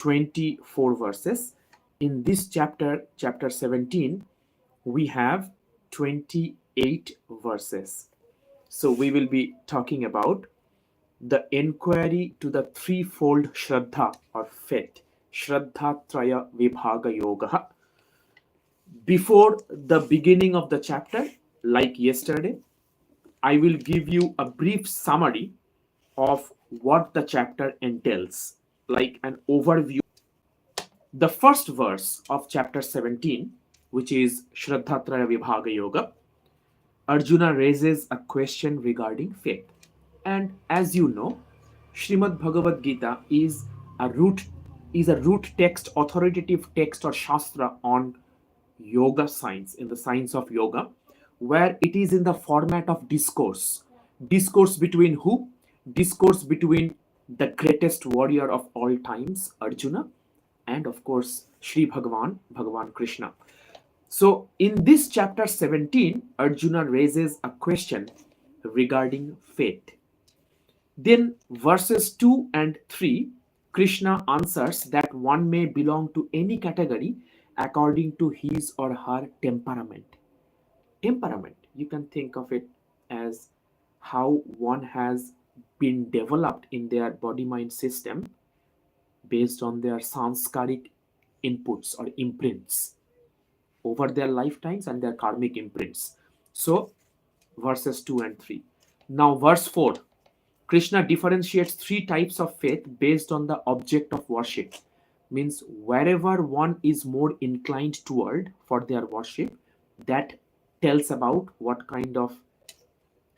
24 verses. In this chapter, chapter 17, we have 28 verses. So we will be talking about the inquiry to the threefold Shraddha or faith. Shraddha Traya Vibhaga Yoga. Before the beginning of the chapter, like yesterday, I will give you a brief summary of what the chapter entails, like an overview. The first verse of chapter 17, which is Shraddhatraya Vibhaga Yoga, Arjuna raises a question regarding faith. And as you know, Shrimad Bhagavad Gita a root is a root text, authoritative text or shastra on yoga science, in the science of yoga, where it is in the format of discourse. Discourse between who? Discourse between the greatest warrior of all times, Arjuna, and of course, Sri Bhagavan Krishna. So, in this chapter 17, Arjuna raises a question regarding faith. Then, verses 2 and 3, Krishna answers that one may belong to any category according to his or her temperament. Temperament, you can think of it as how one has been developed in their body mind system based on their sanskaric inputs or imprints over their lifetimes and their karmic imprints. So, verses 2 and 3. Now, verse 4, Krishna differentiates three types of faith based on the object of worship. Means wherever one is more inclined toward for their worship, that tells about what kind of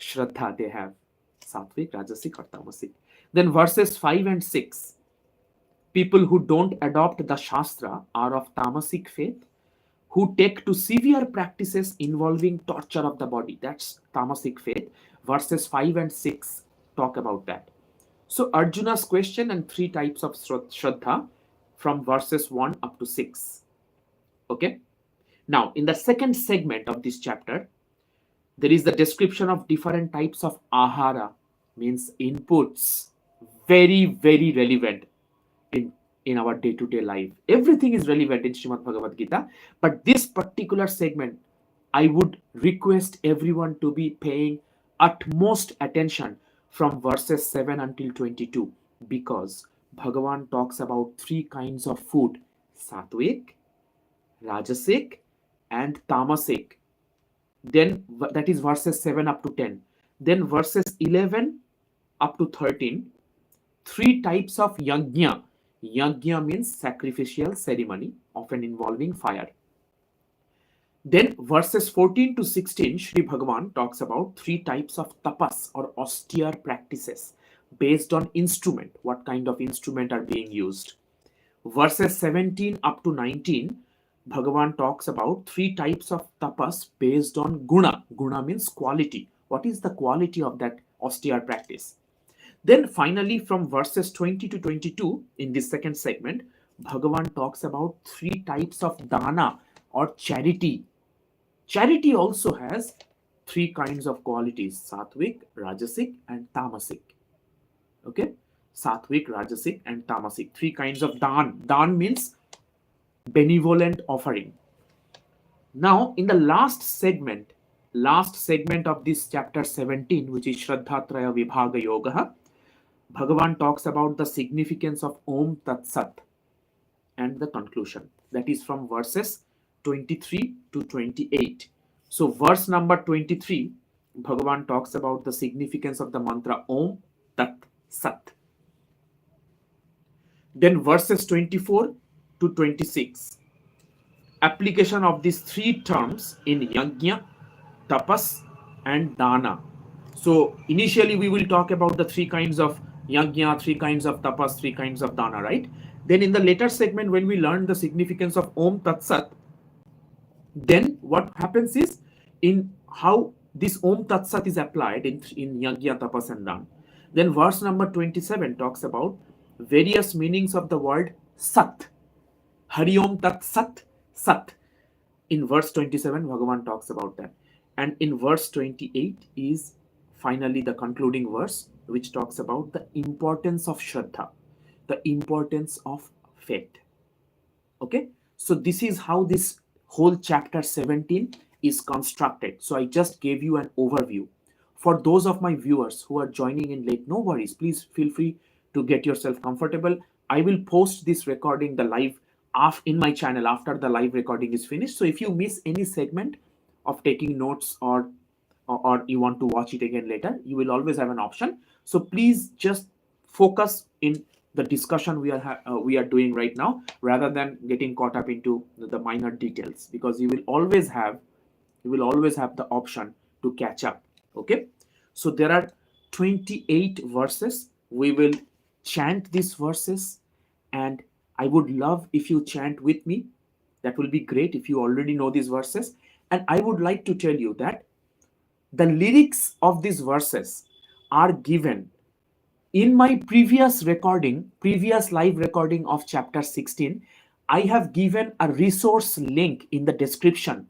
Shraddha they have. Sattvic, Rajasic or Tamasic. Then verses 5 and 6. People who don't adopt the Shastra are of Tamasic faith, who take to severe practices involving torture of the body. That's Tamasic faith. Verses 5 and 6 talk about that. So Arjuna's question and three types of Shraddha from verses 1 up to 6. Okay. Now, in the second segment of this chapter, there is the description of different types of ahara, means inputs, very, very relevant in our day-to-day life. Everything is relevant in Shrimad Bhagavad Gita, but this particular segment, I would request everyone to be paying utmost attention from verses 7 until 22, because Bhagavan talks about three kinds of food: Sattvic, Rajasic, and Tamasic. Then that is verses 7 up to 10. Then verses 11 up to 13, three types of yajna. Yajna means sacrificial ceremony, often involving fire. Then verses 14 to 16, Sri Bhagavan talks about three types of tapas or austere practices based on instrument, what kind of instrument are being used. Verses 17 up to 19, Bhagavan talks about three types of tapas based on guna. Guna means quality. What is the quality of that austere practice? Then finally, from verses 20 to 22, in this second segment, Bhagavan talks about three types of dana or charity. Charity also has three kinds of qualities: Sattvic, Rajasic, and Tamasic. Okay? Sattvic, Rajasic, and Tamasic. Three kinds of dan. Dan means benevolent offering. Now, in the last segment of this chapter 17, which is Shraddhatraya Vibhaga Yoga, Bhagavan talks about the significance of Om Tat Sat and the conclusion. That is from verses 23 to 28. So, verse number 23, Bhagavan talks about the significance of the mantra Om Tat Sat. Then verses 24 to 26, application of these three terms in yajna, tapas, and dana. So initially we will talk about the three kinds of yajna, three kinds of tapas, three kinds of dana, right? Then in the later segment, when we learn the significance of Om Tat Sat, then what happens is in how this Om Tat Sat is applied in yajna, tapas, and dana. Then verse number 27 talks about various meanings of the word Sat. Hari Om Tat Sat, Sat. In verse 27, Bhagavan talks about that. And in verse 28 is finally the concluding verse, which talks about the importance of Shraddha, the importance of faith. Okay, so this is how this whole chapter 17 is constructed. So I just gave you an overview. For those of my viewers who are joining in late, no worries, please feel free to get yourself comfortable. I will post this recording, the live, in my channel after the live recording is finished. So if you miss any segment of taking notes, or you want to watch it again later, you will always have an option. So please just focus in the discussion we are doing right now, rather than getting caught up into the minor details, because you will always have the option to catch up. Okay, so there are 28 verses. We will chant these verses, and I would love if you chant with me. That will be great if you already know these verses. And I would like to tell you that the lyrics of these verses are given in my previous live recording of chapter 16. I have given a resource link in the description.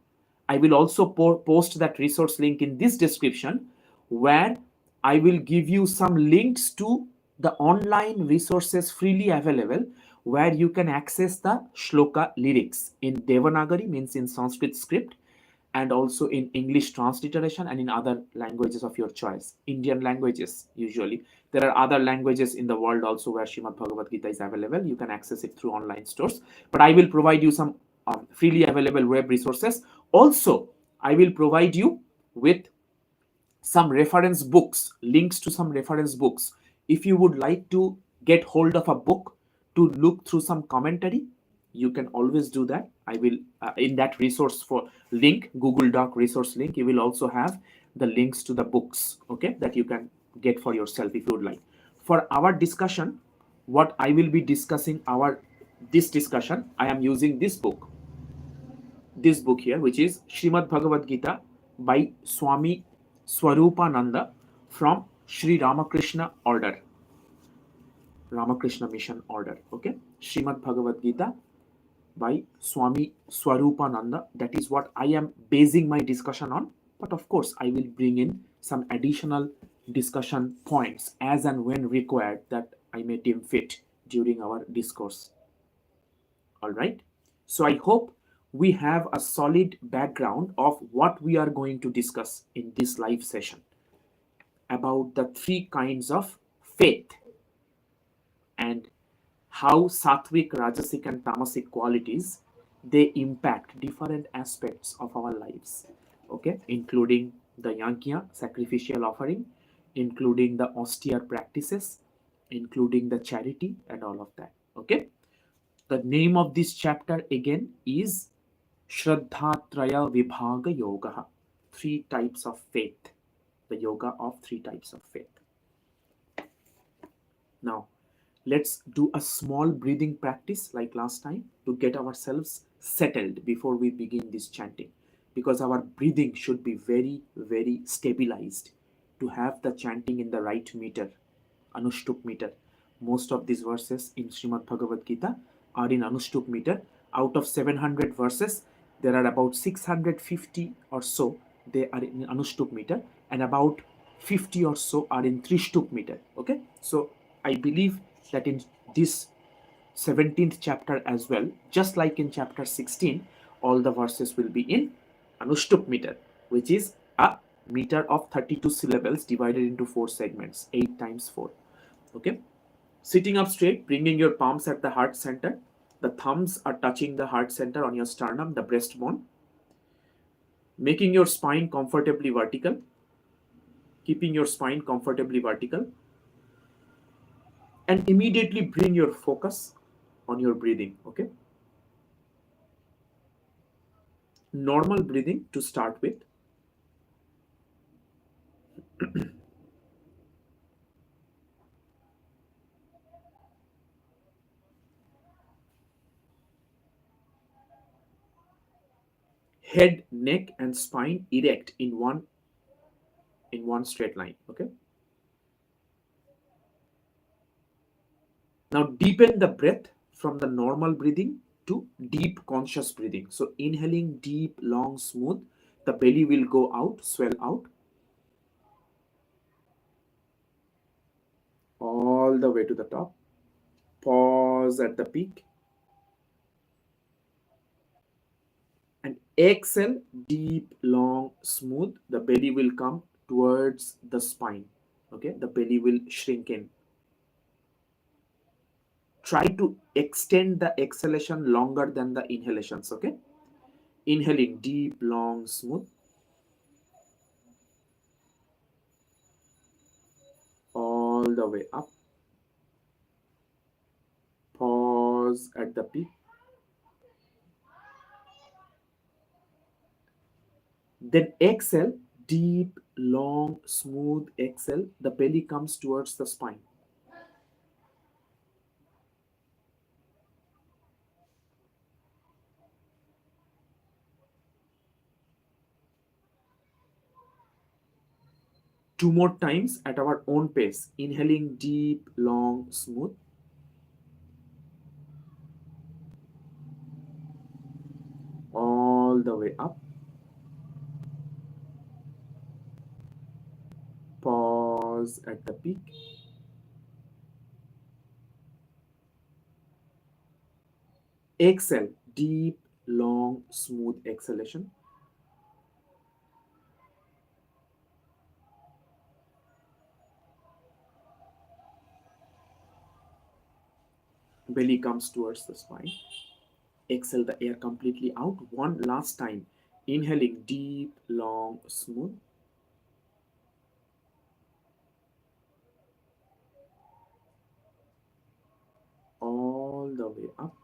I will also post that resource link in this description, where I will give you some links to the online resources freely available, where you can access the shloka lyrics in Devanagari, means in Sanskrit script, and also in English transliteration, and in other languages of your choice. Indian languages usually. There are other languages in the world also where Shrimad Bhagavad Gita is available. You can access it through online stores. But I will provide you some freely available web resources. Also, I will provide you with some reference books, links to some reference books. If you would like to get hold of a book to look through some commentary, you can always do that. I will, in that resource for link, Google Doc resource link, you will also have the links to the books, okay, that you can get for yourself if you would like. For our discussion, what I will be discussing, this discussion, I am using this book here, which is Shrimad Bhagavad Gita by Swami Swarupananda from Sri Ramakrishna Order, Ramakrishna Mission Order. Okay, Shrimad Bhagavad Gita by Swami Swarupananda. That is what I am basing my discussion on. But of course, I will bring in some additional discussion points as and when required, that I may deem fit during our discourse. All right. So I hope we have a solid background of what we are going to discuss in this live session about the three kinds of faith, and how Sattvic, Rajasic, and Tamasic qualities, they impact different aspects of our lives. Okay, including the yajna, sacrificial offering, including the austere practices, including the charity, and all of that. Okay, the name of this chapter again is Shraddhatraya Vibhaga Yoga, three types of faith, the yoga of three types of faith. Now, let's do a small breathing practice like last time to get ourselves settled before we begin this chanting, because our breathing should be very, very stabilized to have the chanting in the right meter, Anushtuk meter. Most of these verses in Srimad Bhagavad Gita are in Anushtuk meter. Out of 700 verses, there are about 650 or so they are in Anushtuk meter, and about 50 or so are in Trishtuk meter. Okay, so I believe that in this 17th chapter as well, just like in chapter 16, all the verses will be in Anushtuk meter, which is a meter of 32 syllables divided into 4 segments, 8 times 4. Okay, sitting up straight, bringing your palms at the heart center. The thumbs are touching the heart center on your sternum, the breastbone. Making your spine comfortably vertical, keeping your spine comfortably vertical, and immediately bring your focus on your breathing. Okay, normal breathing to start with. Head, neck, and spine erect in one straight line. Okay, now deepen the breath from the normal breathing to deep conscious breathing. So inhaling deep, long, smooth, the belly will go out, swell out, all the way to the top. Pause at the peak And exhale, deep, long, smooth. The belly will come towards the spine. Okay, the belly will shrink in. Try to extend the exhalation longer than the inhalations. Okay, inhaling deep, long, smooth, all the way up. Pause at the peak. Then exhale, deep, long, smooth exhale. The belly comes towards the spine. Two more times at our own pace. Inhaling deep, long, smooth. All the way up. Pause at the peak. Exhale, deep, long, smooth exhalation. Belly comes towards the spine. Exhale the air completely out. One last time. Inhaling deep, long, smooth. All the way up.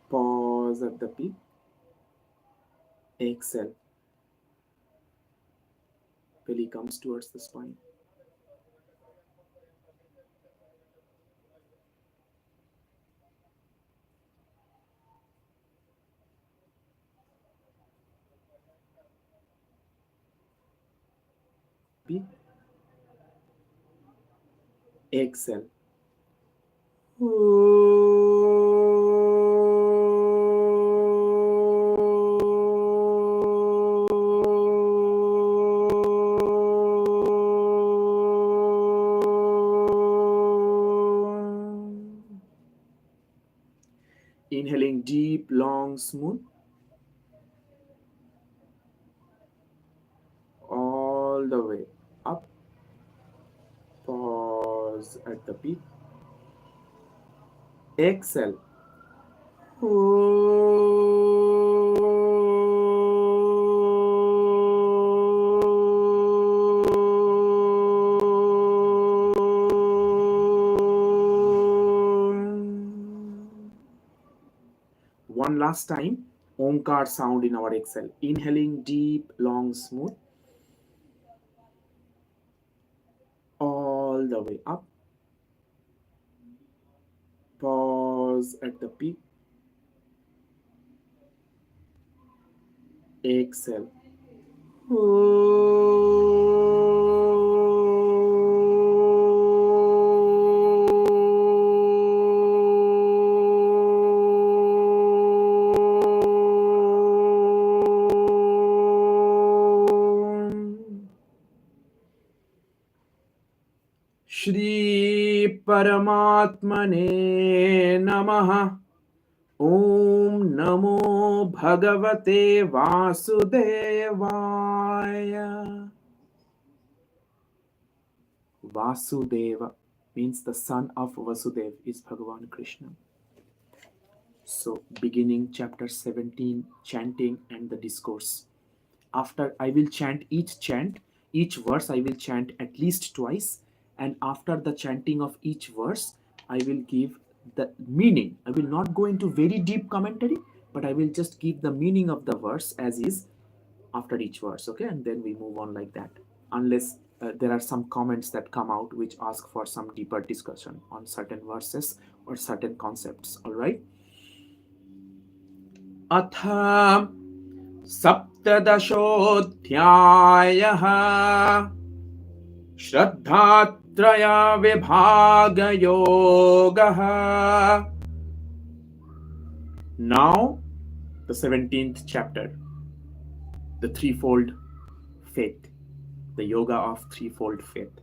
Pause at the peak. Exhale. Belly comes towards the spine. Peak. Exhale. Inhaling deep, long, smooth. All the way up. Pause at the peak. Exhale. One last time, Omkar sound in our exhale. Inhaling deep, long, smooth. All the way up. Pause at the peak. Exhale. Shri Paramatmane Namaha. Om Namo Bhagavate Vasudevaya. Vasudeva means the son of Vasudev is Bhagavan Krishna. So, beginning chapter 17, chanting and the discourse. After I will chant, each verse I will chant at least twice, and after the chanting of each verse, I will give the meaning. I will not go into very deep commentary, but I will just give the meaning of the verse as is after each verse, okay? And then we move on like that, unless there are some comments that come out which ask for some deeper discussion on certain verses or certain concepts, all right? Atha सप्तदशोऽध्यायः श्रद्धात्रया विभागयोगः. Now the 17th chapter, the threefold faith, the yoga of threefold faith.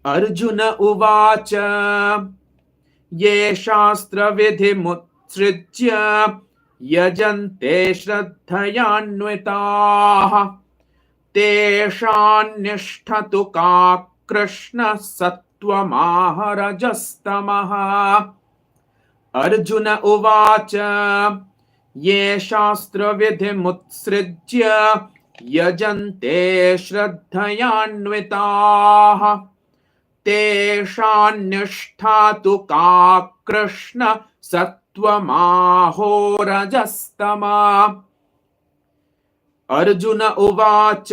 Arjun उवाच ये शास्त्रविधिमुत्सृज्य यजन्ते श्रद्धयान्विताः तेषान्निष्ठतु का कृष्ण सत्त्वमाह रजस्तमः। अर्जुन उवाच ये शास्त्रविधिमुत्सृज्य यजन्ते श्रद्धयान्विताः तेषान्निष्ठा तु का कृष्ण सत्त्वमाहो रजस्तमः। अर्जुन उवाच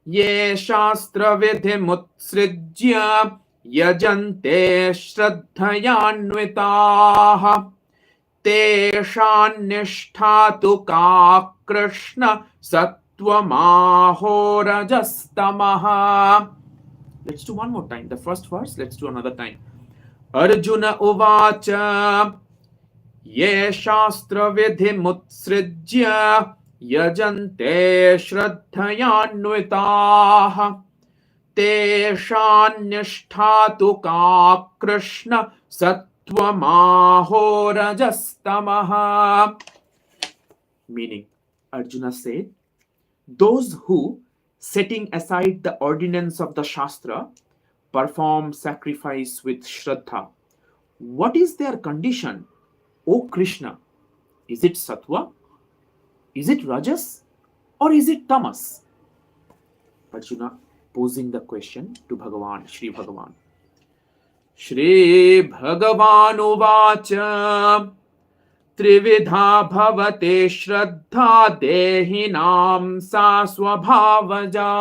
ये शास्त्रविधिमुत्सृज्य यजन्ते श्रद्धयान्विताः तेषान्निष्ठा तु का Krishna सत्त्वमाहो रजस्तमः। Let's do one more time. The first verse, let's do another time. Arjuna uvacha ye shastra vidhimutsrijya yajante shraddhayanvitaah teshannishtha ka krishna sattvamaho rajastamaha. Meaning, Arjuna said, those who, setting aside the ordinance of the Shastra, perform sacrifice with Shraddha, what is their condition, O Krishna? Is it Sattva? Is it Rajas? Or is it Tamas? Arjuna posing the question to Bhagavan, Shri Bhagavan. Shri Bhagavan uvacha त्रिविधा भवते श्रद्धा देहिनां सा स्वभावजा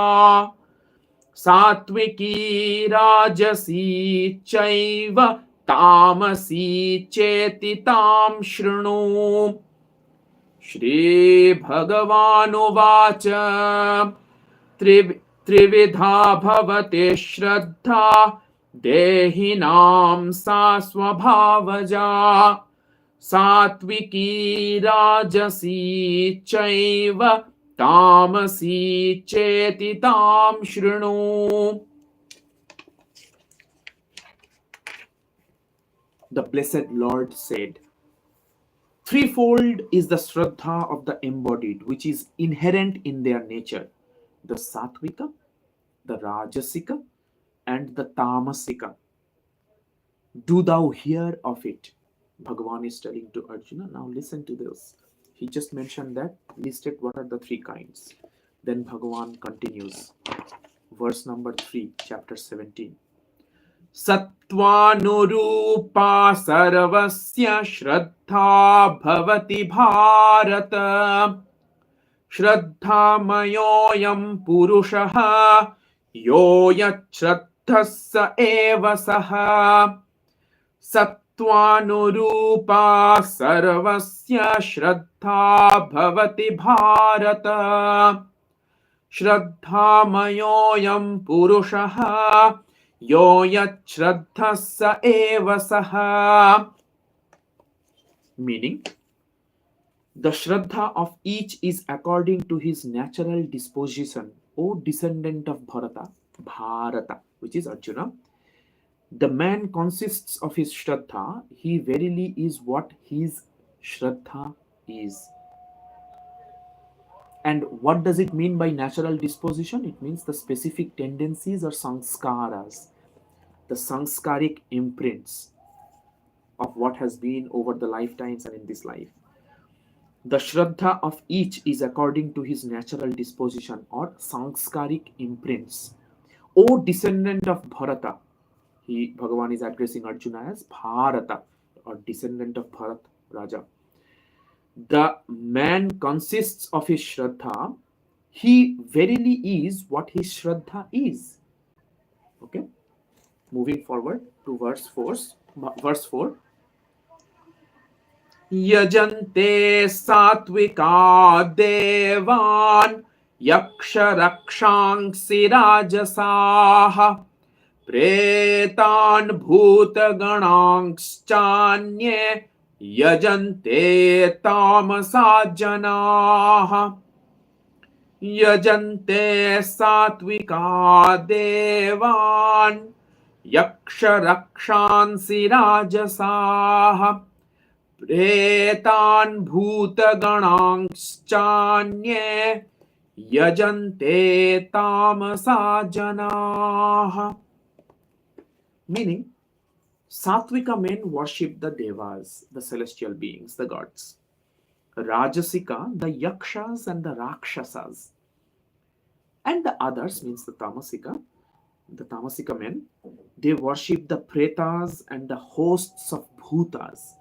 सात्विकी राजसी चैव तामसी चेति तां शृणु। श्री भगवानुवाच त्रिविधा भवते श्रद्धा देहिनां सा स्वभावजा सात्विकी राजसी चैव तामसी चेति तां शृणु। The blessed Lord said, threefold is the Shraddha of the embodied, which is inherent in their nature, the Sattvika, the Rajasika, and the Tamasika. Do thou hear of it? Bhagavan is telling to Arjuna, now listen to this. He just mentioned that, listed what are the three kinds. Then Bhagavan continues. Verse number 3, chapter 17. Sattvanurupa sarvasya shraddha bhavati bharata shraddha mayoyam purushaha yo yat shraddhassa eva saha. Sattvanurupa sarvasya shraddha bhavati bharata shraddha mayoyam purushaha yo yat shraddhassa eva saha. Meaning, the shraddha of each is according to his natural disposition, O descendant of Bharata, which is Arjuna. The man consists of his shraddha. He verily is what his shraddha is. And what does it mean by natural disposition? It means the specific tendencies or sanskaras, the sanskaric imprints of what has been over the lifetimes and in this life. The shraddha of each is according to his natural disposition or sanskaric imprints. O descendant of Bharata, Bhagavan is addressing Arjuna as Bharata or descendant of Bharat Raja. The man consists of his shraddha. He verily is what his shraddha is. Okay. Moving forward to verse 4. Yajante satvika devan yaksha rakshangsi rajasaha pretan bhuta ganangschanye yajante tamasa janaha. Yajante satvika devan Yaksharakshansi rajasaha pretan bhutaganangschanye yajante tamasa janaha. Meaning, Sattvika men worship the devas, the celestial beings, the gods. Rajasika, the yakshas and the rakshasas. And the others, means the tamasika men, they worship the pretas and the hosts of bhutas,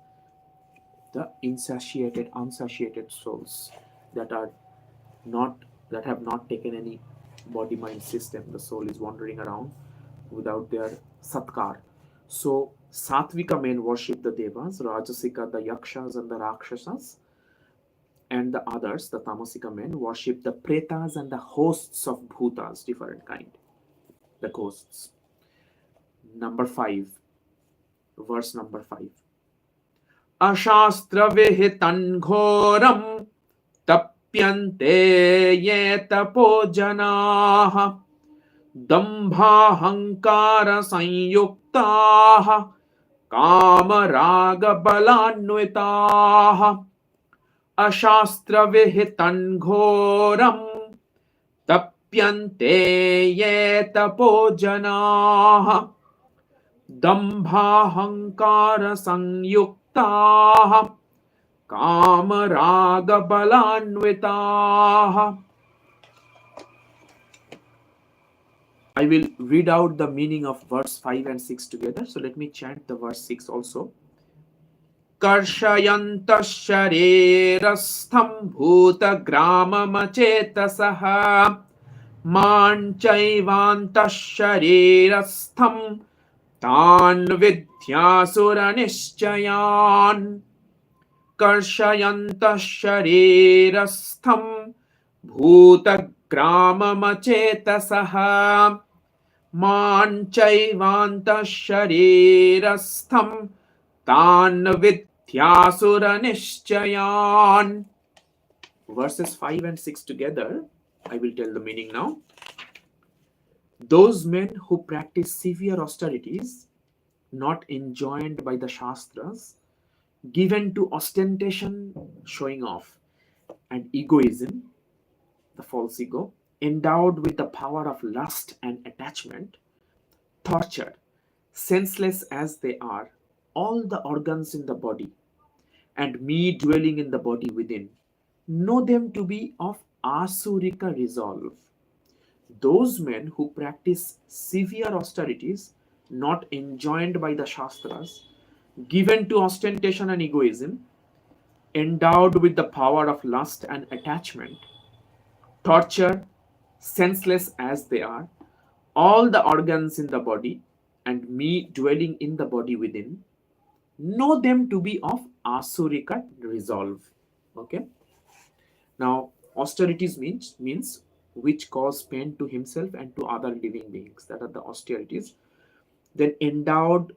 the insatiated, unsatiated souls that are not that have not taken any body mind system. The soul is wandering around without their satkar. So Sattvika men worship the devas, Rajasika the yakshas and the rakshasas, and the others, the tamasika men, worship the pretas and the hosts of bhutas, different kind, the ghosts. Number 5, verse number 5. Ashastra vihitan ghoram tapyante ye tapo janaha dambhahankara sanyuktaha kama raga balanvitaha. Ashastra vihitan ghoram tapyante ye tapo janaha dambhahankara sanyuktaha kama raga balanvitaha. I will read out the meaning of verse 5 and 6 together. So let me chant the verse 6 also. Karshayantah sharirastham bhutagramamachetasah manchaivantah sharirastham tan vidhyasura-nishchayan. Karshayantah sharirastham bhutagramamachetasah manchaivantah sharirastham tan vidhyasura-nishchayan. Verses 5 and 6 together. I will tell the meaning now. Those men who practice severe austerities, not enjoined by the Shastras, given to ostentation, showing off, and egoism, the false ego, endowed with the power of lust and attachment, tortured, senseless as they are, all the organs in the body, and me dwelling in the body within, know them to be of asurika resolve. Those men who practice severe austerities, not enjoined by the Shastras, given to ostentation and egoism, endowed with the power of lust and attachment, tortured, senseless as they are, all the organs in the body, and me dwelling in the body within, know them to be of asurika resolve. Okay. Now, austerities means which cause pain to himself and to other living beings. That are the austerities. Then endowed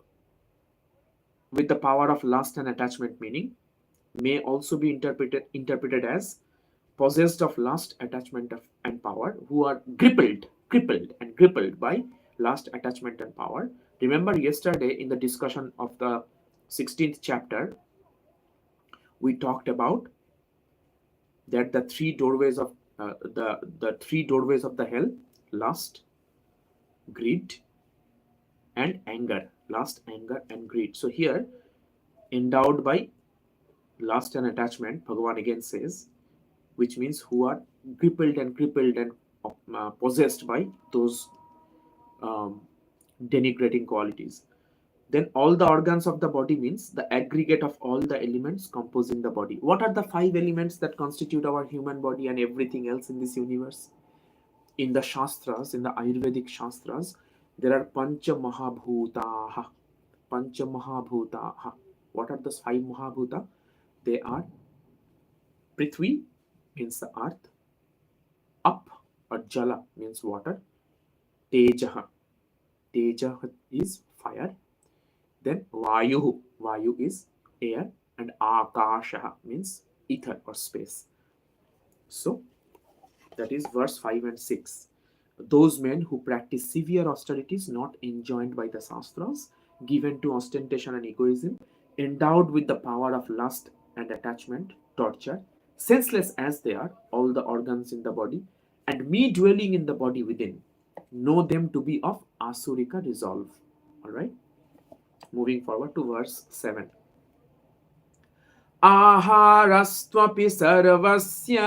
with the power of lust and attachment, meaning may also be interpreted as possessed of lust, attachment and power, who are crippled by lust, attachment and power. Remember yesterday in the discussion of the 16th chapter, we talked about that the three doorways of the three doorways of the hell: lust, greed, and anger. Lust, anger, and greed. So here, endowed by lust and attachment, Bhagavan again says, which means who are crippled and possessed by those denigrating qualities. Then all the organs of the body means the aggregate of all the elements composing the body. What are the 5 elements that constitute our human body and everything else in this universe? In the Shastras, in the Ayurvedic Shastras, there are Pancha Mahabhutaha. Pancha Mahabhutaha. What are those 5 Mahabhuta? They are Prithvi, means the earth, Up or Jala means water, Tejaha. Tejaha is fire. Then Vayu is air, and Akasha means ether or space. So that is verse 5 and 6. Those men who practice severe austerities not enjoined by the Shastras, given to ostentation and egoism, endowed with the power of lust and attachment, torture, senseless as they are, all the organs in the body, and me dwelling in the body within, know them to be of Asurika resolve. Alright? Moving forward to verse 7. आहारस्त्वपि सर्वस्य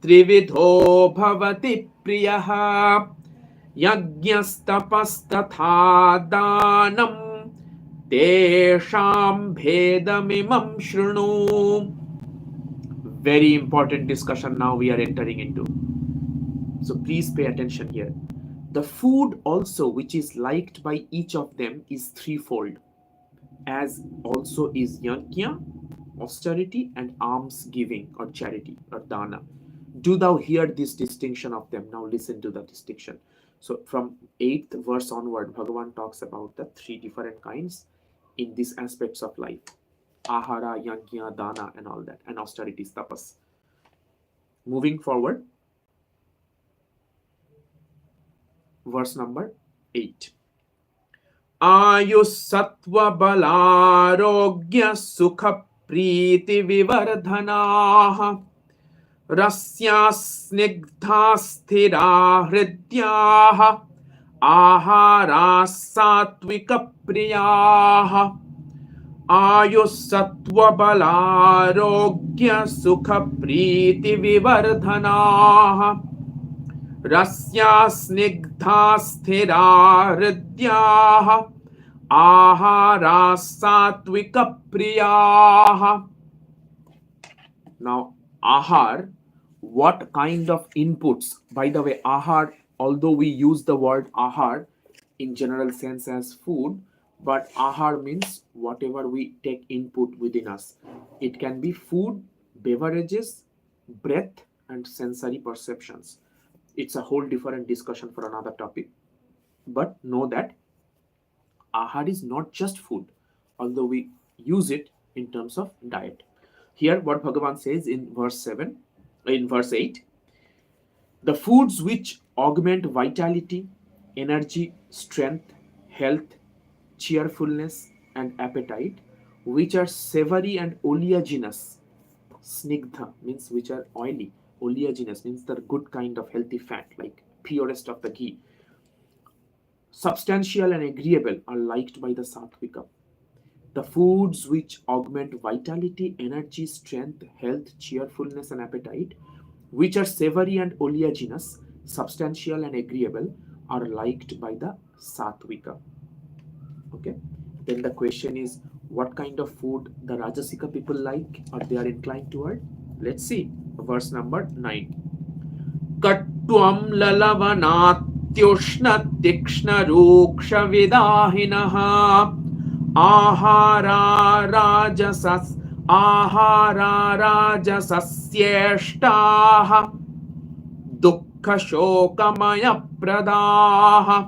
त्रिविधो भवति प्रियः यज्ञस्तपस्तथा दानं तेषां भेदमिमं शृणु. Very important discussion now we are entering into. So please pay attention here. The food also which is liked by each of them is threefold, as also is yajna, austerity, and alms giving or charity or dana. Do thou hear this distinction of them. Now listen to the distinction. So from 8th verse onward, Bhagavan talks about the three different kinds in these aspects of life. Ahara, yajna, dana, and all that, and austerity, tapas. Moving forward, verse number 8. आयुस्सत्त्व बलारोग्य सुख प्रीति विवर्धनाः Russia Snigdha स्थिरा हृद्याः आहाराः सात्विक प्रियाः आयुस्सत्त्व बलारोग्य सुख प्रीति विवर्धनाः Russia Snigdha स्थिरा हृद्याः आहाराः सात्विक प्रियाः. Now, ahar, what kind of inputs? By the way, ahar, although we use the word ahar in general sense as food, but ahar means whatever we take input within us. It can be food, beverages, breath, and sensory perceptions. It's a whole different discussion for another topic. But know that ahar is not just food, although we use it in terms of diet. Here, what Bhagavan says in verse 8, the foods which augment vitality, energy, strength, health, cheerfulness, and appetite, which are savory and oleaginous. Snigdha means which are oily. Oleaginous means the good kind of healthy fat, like purest of the ghee. Substantial and agreeable are liked by the Sattvika. The foods which augment vitality, energy, strength, health, cheerfulness, and appetite, which are savory and oleaginous, substantial and agreeable, are liked by the Sattvika. Okay. Then the question is, what kind of food the Rajasika people like or they are inclined toward? Let's see. Verse number 9. Kattuam lalavanatyoshna tikshna ruksha vidahinaha ahara rajasasyeshtaha dukkha shokamaya pradaha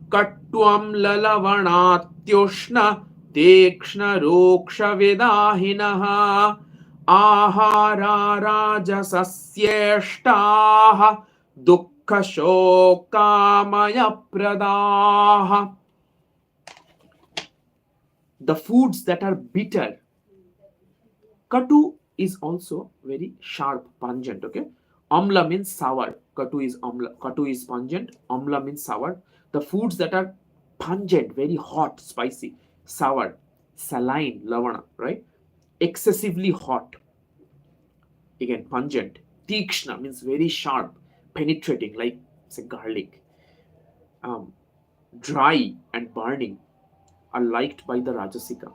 Kattuam lalavanatyoshna tikshna ruksha vidahinaha ahara rajasasyeshtaha dukkha shokamaya pradaha. The foods that are bitter. Katu is also very sharp, pungent. Okay, amla means sour. Katu is amla. Katu is pungent. Amla means sour. The foods that are pungent, very hot, spicy, sour, saline, lavana, right? Excessively hot, again pungent. Tikshna means very sharp, penetrating, like say garlic. Dry and burning are liked by the Rajasika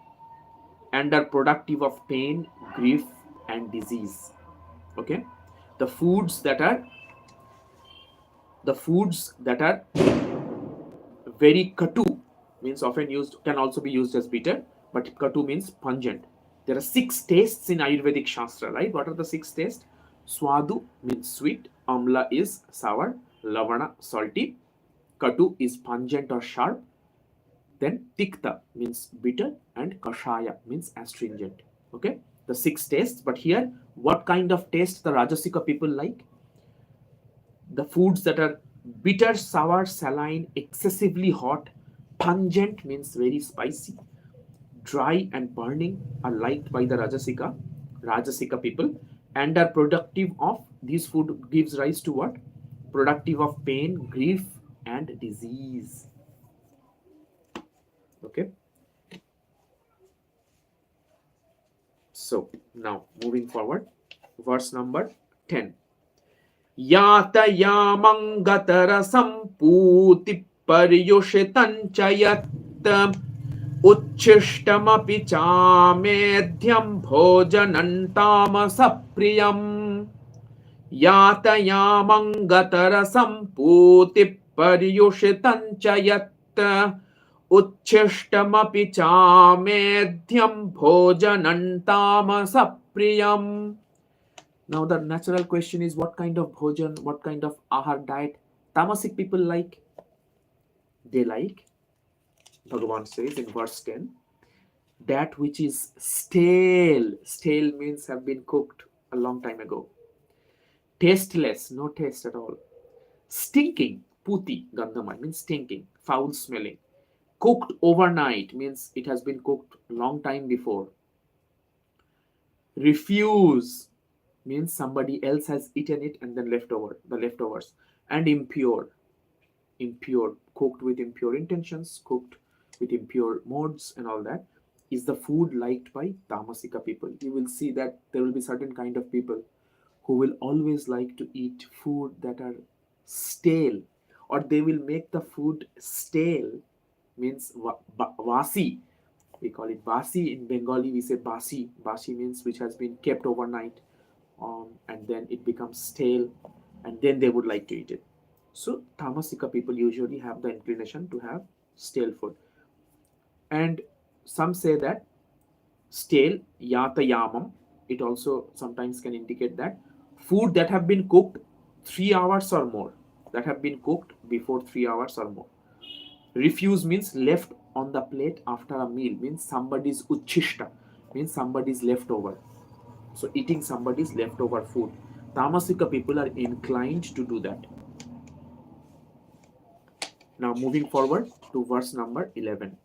and are productive of pain, grief, and disease. Okay, the foods that are very katu means often used, can also be used as bitter, but katu means pungent. There are 6 tastes in Ayurvedic Shastra, right? What are the 6 tastes? Swadu means sweet, amla is sour, lavana salty, katu is pungent or sharp, then tikta means bitter, and kashaya means astringent. Okay, the 6 tastes. But here, what kind of taste the Rajasika people like? The foods that are Bitter, sour, saline, excessively hot, pungent means very spicy, dry and burning are liked by the Rajasika people, and are productive of this food gives rise to what? Productive of pain, grief, and disease. Okay. So now moving forward, verse number 10. यातयामङ्गतरसं पूतिपर्युषितं च यत् उच्छिष्टमपि चामेध्यं भोजनं तामसप्रियम् यातयामङ्गतरसं पूतिपर्युषितं च यत् उच्छिष्टमपि चामेध्यं भोजनं तामसप्रियम्. Now the natural question is, what kind of bhojan, what kind of ahar diet tamasic people like? They like, Bhagavan says in verse 10, that which is stale. Stale means have been cooked a long time ago. Tasteless, no taste at all. Stinking, puti, gandhamai means stinking, foul smelling. Cooked overnight means it has been cooked long time before. Refuse means somebody else has eaten it and then the leftovers. And impure, cooked with impure intentions, cooked with impure modes and all that, is the food liked by Tamasika people. You will see that there will be certain kind of people who will always like to eat food that are stale, or they will make the food stale, means vasi. We call it basi. In Bengali we say basi. Basi means which has been kept overnight, and then it becomes stale, and then they would like to eat it. So Tamasika people usually have the inclination to have stale food. And some say that stale, yatayamam, it also sometimes can indicate that food that have been cooked 3 hours or more, that have been cooked before 3 hours or more. Refuse means left on the plate after a meal, means somebody's uchishta, means somebody's leftover. So eating somebody's leftover food. Tamasika people are inclined to do that. Now moving forward to verse number 11.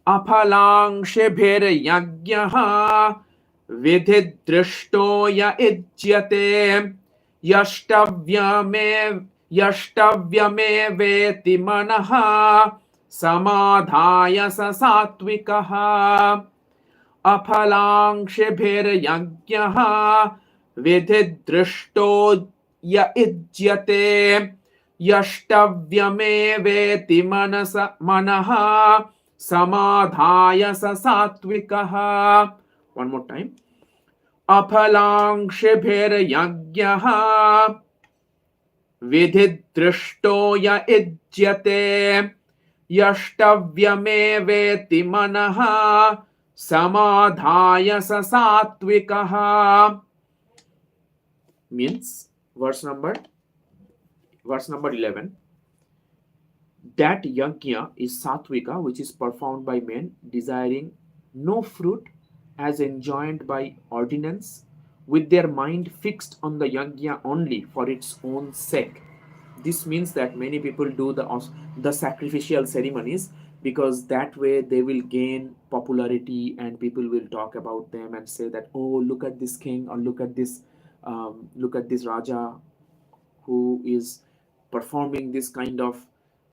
अफलांशिभिर यज्ञः विधिदृष्टो य इज्यते यष्टव्यमेवेति मनः समाधाय स सात्विकः. अफलांशिभिर्यज्ञः विधिदृष्टो य इज्यते यष्टव्यमेवेति मनः समाधाय स सात्विकः. One more time. अफलांशिभिर्यज्ञः विधिदृष्टो य इज्यते यष्टव्यमेवेति मनः समाधाय स सात्विकः. Means verse number 11, that yajna is satvika, which is performed by men desiring no fruit as enjoined by ordinance, with their mind fixed on the yajna only for its own sake. This means that many people do the sacrificial ceremonies because that way they will gain popularity and people will talk about them and say that, oh, look at this king, or look at this Raja who is performing this kind of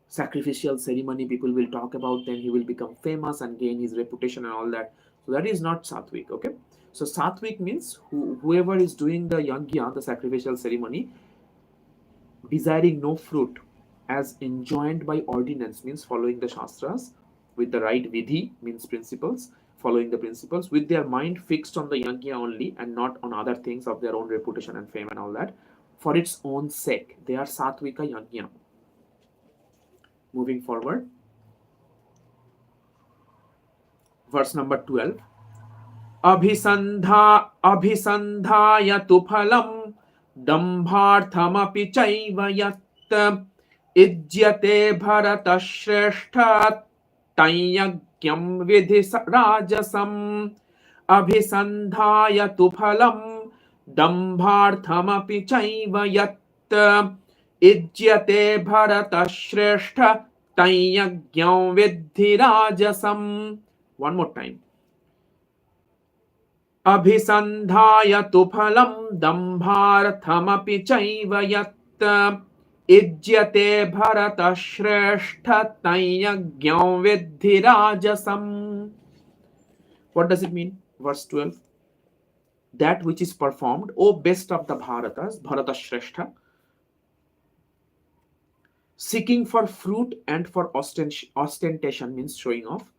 sacrificial ceremony. People will talk about them, he will become famous and gain his reputation and all that. So that is not sattvic. Okay, so sattvic means whoever is doing the yajna, the sacrificial ceremony, desiring no fruit as enjoined by ordinance, means following the shastras with the right vidhi, means principles, following the principles, with their mind fixed on the yajna only and not on other things of their own reputation and fame and all that, for its own sake. They are satvika yajna. Moving forward, verse number 12. अभिसन्धाय तु फलं दम्भार्थमपि चैव यत् इज्यते भरतश्रेष्ठ तञ्यज्ञं विधि राजसम्. अभिसन्धाय तु फलं dambharthamapi chaiva yat इज्यते भरतश्रेष्ठ तयज्ञं विद्धि राजसम्. One more time. अभिसन्धाय तु फलं दम्भार्थमपि चैव यत् इज्यते भरतश्रेष्ठ तयज्ञं विद्धि राजसम्. What does it mean? Verse 12. That which is performed, O best of the Bharatas, Bharatashreshtha, seeking for fruit and for ostentation means showing off,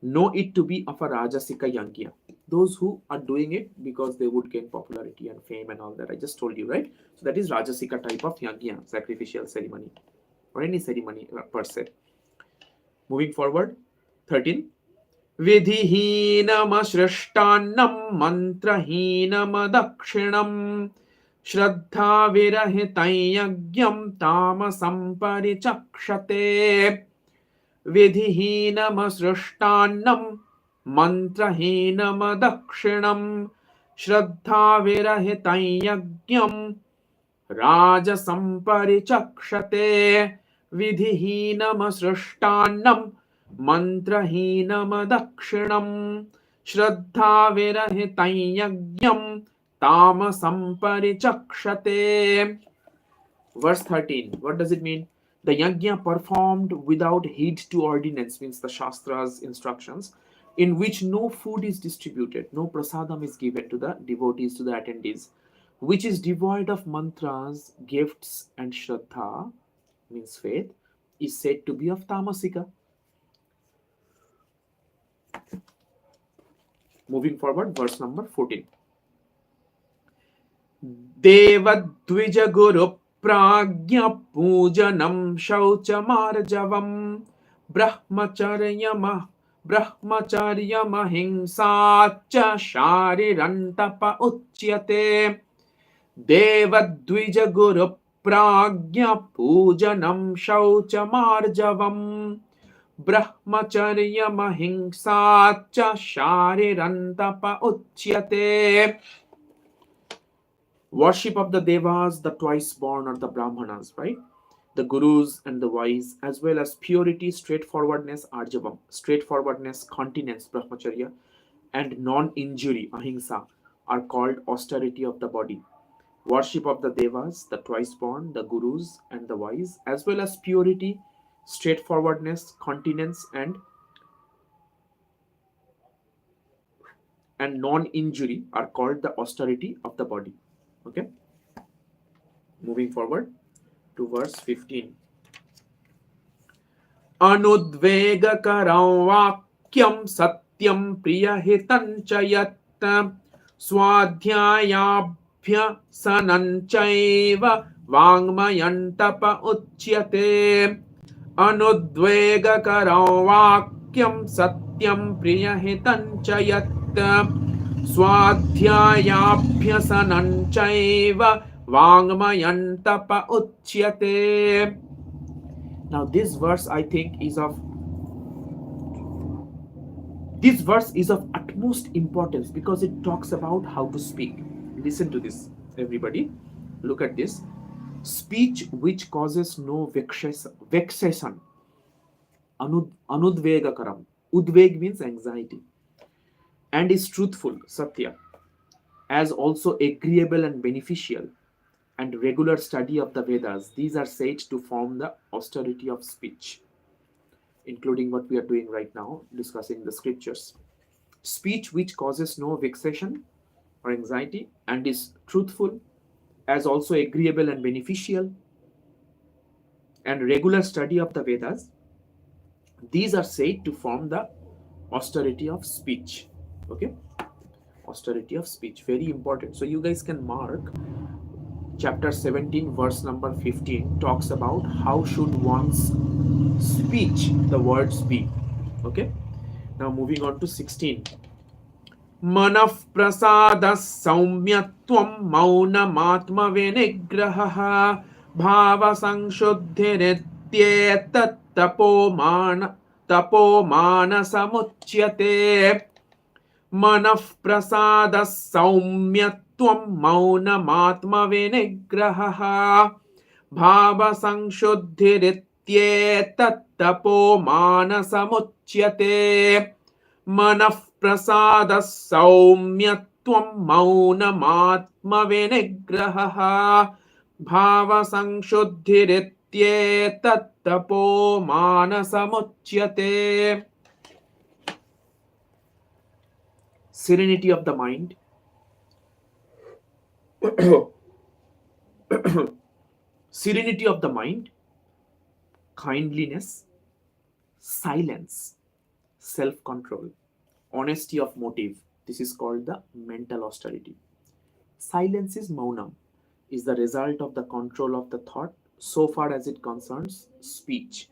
know it to be of a Rajasika Yagya. Those who are doing it because they would gain popularity and fame and all that. I just told you, right? So that is Rajasika type of Yagya, sacrificial ceremony or any ceremony per se. Moving forward, 13. Vidhihinam mantrahinam dakshinam Shraddha virahitayagyam tamasam parichakshate. Vidhihinam srishtanam mantrahinam dakshinam Shraddha virahitayagyam rajasam parichakshate. Vidhihinam srishtanam mantrahinam dakshinam Shraddha virahitayagyam tamasam parichakshate. Verse 13. What does it mean? The yajna performed without heed to ordinance means the Shastra's instructions, in which no food is distributed, no prasadam is given to the devotees, to the attendees, which is devoid of mantras, gifts, and shraddha means faith, is said to be of tamasika. Moving forward, verse number 14. Devadvija guru pragya pujanam shauchamarjavam brahmacharyamahingsa cha sharirantapa uchyate. Devadvija guru pragya pujanam shauchamarjavam brahmacharyamahingsa cha sharirantapa uchyate. Worship of the devas, the twice born, or the brahmanas, right? The gurus and the wise, as well as purity, straightforwardness, arjavam, straightforwardness, continence, brahmacharya, and non-injury, ahimsa, are called austerity of the body. Worship of the devas, the twice born, the gurus and the wise, as well as purity, straightforwardness, continence, and non-injury are called the austerity of the body. Okay, moving forward to verse 15. Anudvegakaram vakyam satyam priyahitam chayat swadhyayabhya sananchaiva vangmayantapa uchyate. Anudvegakaram vakyam satyam priyahitam chayat swadhyayabhyasananchaiva vangmayantapa uchyate. Now this verse I think is of utmost importance because it talks about how to speak. Listen to this, everybody. Look at this. Speech which causes no vexation. Anudvegakaram. Udveg means anxiety. And is truthful, satya, as also agreeable and beneficial, and regular study of the Vedas. These are said to form the austerity of speech, including what we are doing right now, discussing the scriptures. Speech which causes no vexation or anxiety, and is truthful, as also agreeable and beneficial, and regular study of the Vedas. These are said to form the austerity of speech. Okay, austerity of speech, very important. So you guys can mark chapter 17 verse number 15 talks about how should one's speech, the words, be. Okay, now moving on to 16. Manaf prasada saumyatvam maunamatma vinigraha bhava sangshuddhirityetat tapomana samuchyate. Manaf prasada saumyatvam tvam maunam vinigraha bhava sangshuddhirityet tapo manasamuchyate manah prasada saumyatvam maunam vinigraha bhava sangshuddhirityet tapo manasamuchyate. Serenity of the mind. Serenity of the mind, kindliness, silence, self control, honesty of motive. This is called the mental austerity. Silence is maunam, is the result of the control of the thought so far as it concerns speech.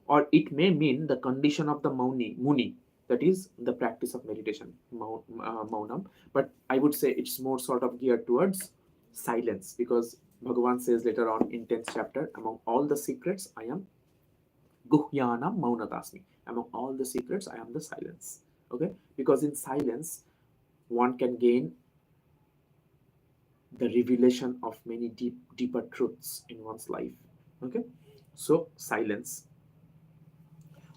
Or it may mean the condition of the muni, that is the practice of meditation, maunam. But I would say it's more sort of geared towards silence, because Bhagavan says later on in 10th chapter, among all the secrets, I am guhyanam maunatasmi. Among all the secrets, I am the silence. Okay, because in silence, one can gain the revelation of many deeper truths in one's life. Okay, so silence.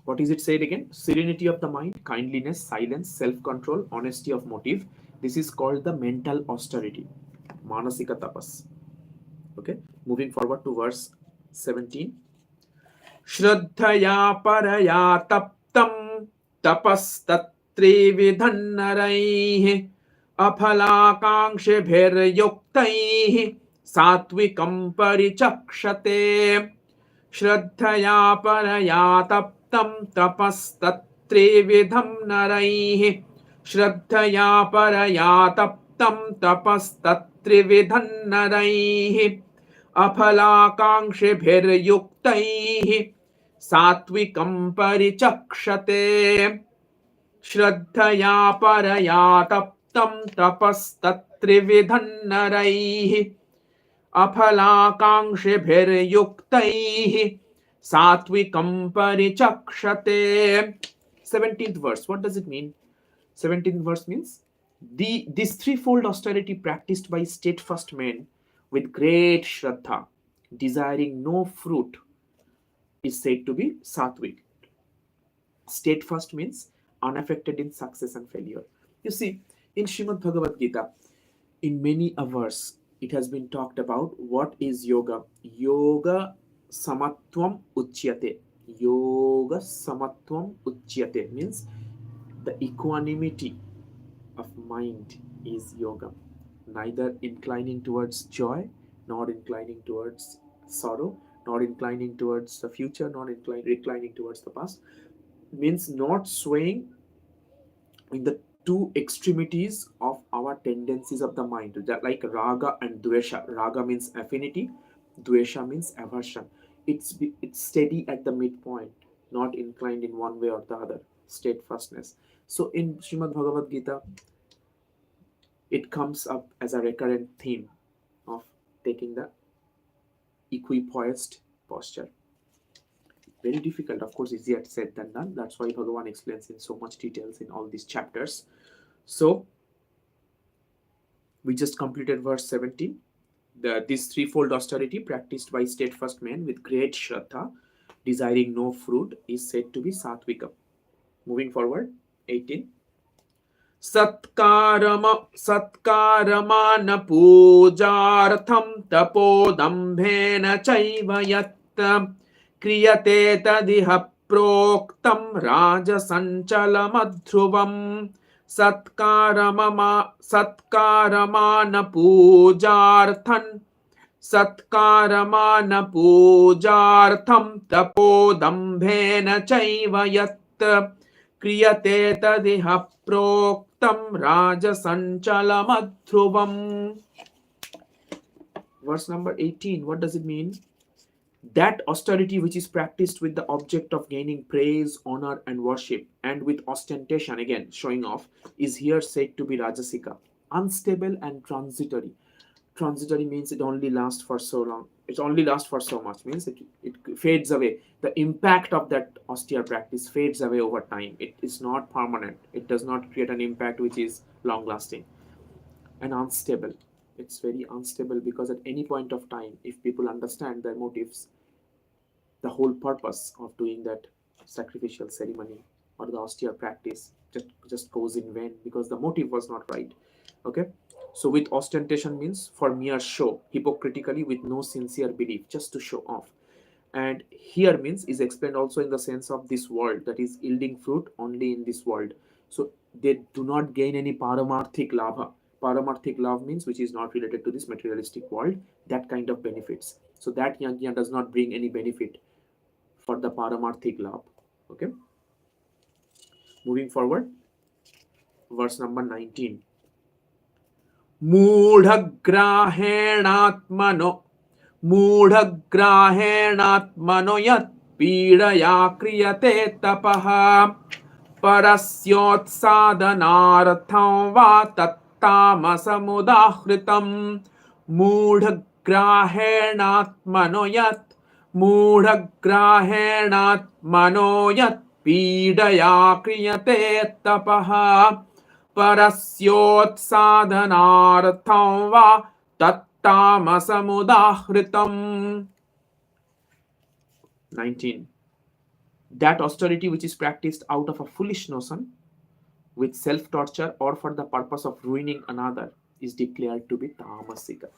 What is it said again? Serenity of the mind, kindliness, silence, self-control, honesty of motive. This is called the mental austerity, manasika tapas. Okay, moving forward to verse 17. Shraddhaya paraya taptam tapastatrividhannaraihi aphalakankshibhiryuktaihi satvikam parichakshate. श्रद्धया परया तप्तं तपस्तत्त्रिविधं नरैः श्रद्धया परया तप्तं तपस्तत्त्रिविधं नरैः अफलाकाङ्क्षिभिर्युक्तैः सात्विकं परिचक्षते श्रद्धया परया तप्तं तपस्तत्त्रिविधं नरैः aphalakangshibiryuktaihi satvikam parichakshate. 17th verse. What does it mean? 17th verse means this threefold austerity practiced by steadfast men with great shraddha, desiring no fruit, is said to be sattvic. Steadfast means unaffected in success and failure. You see, in Shrimad Bhagavad Gita, in many a verse, it has been talked about what is yoga. Yoga samatvam uchyate. Yoga samatvam uchyate means the equanimity of mind is yoga. Neither inclining towards joy, nor inclining towards sorrow, nor inclining towards the future, nor reclining towards the past. Means not swaying in the two extremities of our tendencies of the mind, that like raga and dvesha. Raga means affinity, dvesha means aversion. It's steady at the midpoint, not inclined in one way or the other. Steadfastness. So in Shrimad Bhagavad Gita, it comes up as a recurrent theme of taking the equipoised posture. Very difficult, of course, easier said than done. That's why Bhagavan explains in so much details in all these chapters. So we just completed verse 17. This threefold austerity practiced by steadfast men with great shraddha, desiring no fruit, is said to be sattvika. Moving forward, 18. Satkaramana pujartham tapodambhena chaiva yatta kriyate tadiha proktam rajasanchalamadhruvam. Satkaramana pujartham tapodambhena chaiva yatta kriyate tadiha proktam rajasanchalamadhruvam. Verse number 18. What does it mean? That austerity which is practiced with the object of gaining praise, honor, and worship, and with ostentation, again showing off, is here said to be rajasika, unstable and transitory. Transitory means it only lasts for so long. It only lasts for so much, means it fades away. The impact of that austere practice fades away over time. It is not permanent. It does not create an impact which is long lasting. And unstable. It's very unstable, because at any point of time, if people understand their motives, the whole purpose of doing that sacrificial ceremony or the austere practice just goes in vain, because the motive was not right. Okay, so with ostentation means for mere show, hypocritically, with no sincere belief, just to show off. And here means is explained also in the sense of this world, that is yielding fruit only in this world. So they do not gain any paramarthik labha. Paramarthik love means which is not related to this materialistic world, that kind of benefits. So that yajna does not bring any benefit for the paramarthik love. Okay, moving forward, verse number 19. मूढग्राहेणात्मनो मूढग्राहेणात्मनो यत् पीडया क्रियते तपः परस्योत्सादनार्थं वा तत्तामसमुदाहृतम् मूढग्राहेणात्मनो यत् पीडया क्रियते तपः परस्योत्साधनार्थं वा तत्तामसमुदाहृतम्. 19. That austerity which is practiced out of a foolish notion, with self-torture or for the purpose of ruining another, is declared to be tamasika.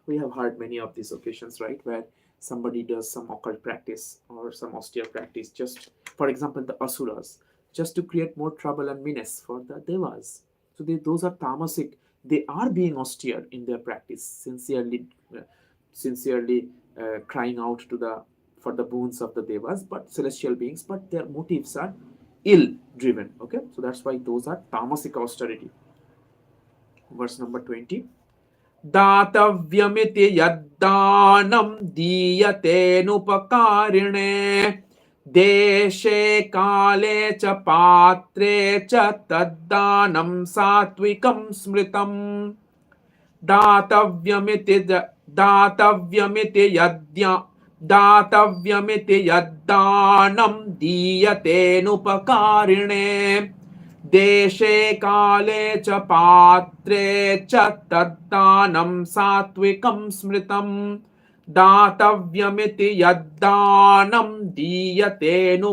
We have heard many of these occasions, right, where somebody does some occult practice or some austere practice, just, for example, the asuras, just to create more trouble and menace for the devas. So those are tamasic. They are being austere in their practice, sincerely crying out to for the boons of the devas, but celestial beings, but their motives are ill-driven. Okay, so that's why those are tamasic austerity. Verse number 20. दातव्यमिति यद्दानं दीयतेनुपकारिणे देशे काले च पात्रे च तद्दानं सात्विकं स्मृतम् दातव्यमिति यद्दानं दीयतेनुपकारिणे देशे काले च पात्रे च तद्दानं सात्विकं स्मृतम् दातव्यमिति यद्दानं दीयतेनुपकारिणे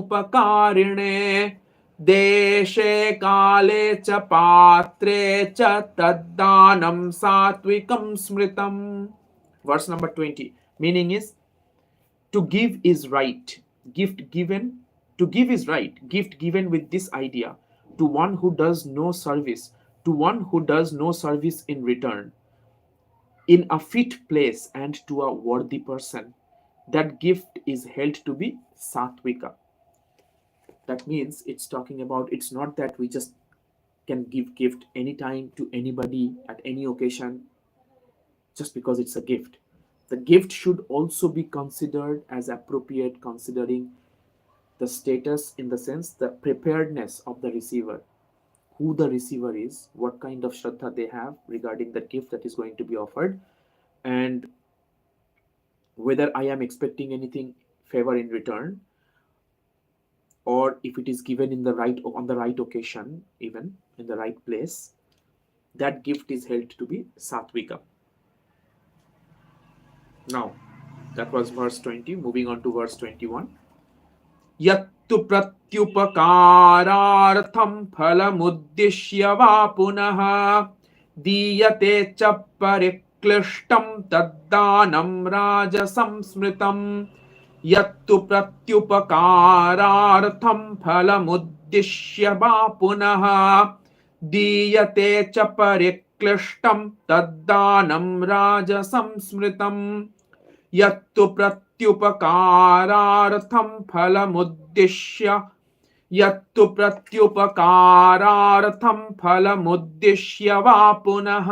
देशे काले च पात्रे च तद्दानं सात्विकं स्मृतम्. Verse number 20. Meaning is, to give is right, gift given. To give is right, gift given with this idea, to one who does no service, in return, in a fit place and to a worthy person, that gift is held to be sattvika. That means it's talking about, it's not that we just can give gift anytime to anybody at any occasion just because it's a gift. The gift should also be considered as appropriate, considering the status, in the sense the preparedness of the receiver, who the receiver is, what kind of shraddha they have regarding the gift that is going to be offered, and whether I am expecting anything favor in return, or if it is given on the right occasion, even in the right place, that gift is held to be sattvika. Now, that was verse 20. Moving on to verse 21. यत्तु प्रत्युपकारार्थं फलमुद्दिश्य वा पुनः दीयते च परिक्लिष्टं तद्दानं राजसंस्मृतम् यत्तु प्रत्युपकारार्थं फलमुद्दिश्य वा पुनः दीयते च परिक्लिष्टं तद्दानं राजसंस्मृतम् यत्तु प्रत्युपकारार्थं फलमुद्दिश्य वा पुनः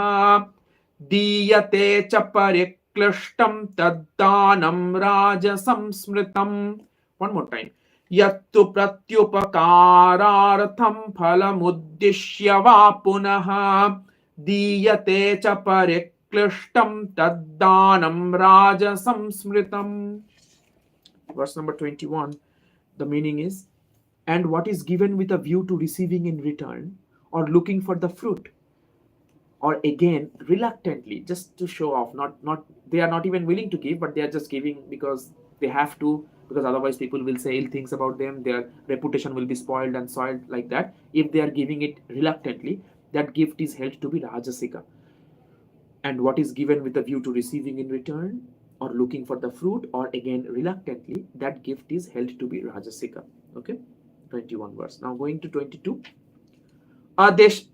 दीयते च परिक्लिष्टं तद्दानं राजसंस्मृतम्. One more time. यत्तु प्रत्युपकारार्थं फलमुद्दिश्य वा पुनः दीयते च परिक्लिष्टं तद्दानं राजसंस्मृतम्. Verse number 21, the meaning is, and what is given with a view to receiving in return or looking for the fruit, or again reluctantly, just to show off. Not they are not even willing to give, but they are just giving because they have to, because otherwise people will say ill things about them, their reputation will be spoiled and soiled, like that. If they are giving it reluctantly, that gift is held to be rajasika. And what is given with a view to receiving in return, or looking for the fruit, or again reluctantly, that gift is held to be rajasika. Okay, 21 verse. Now going to 22. Adesh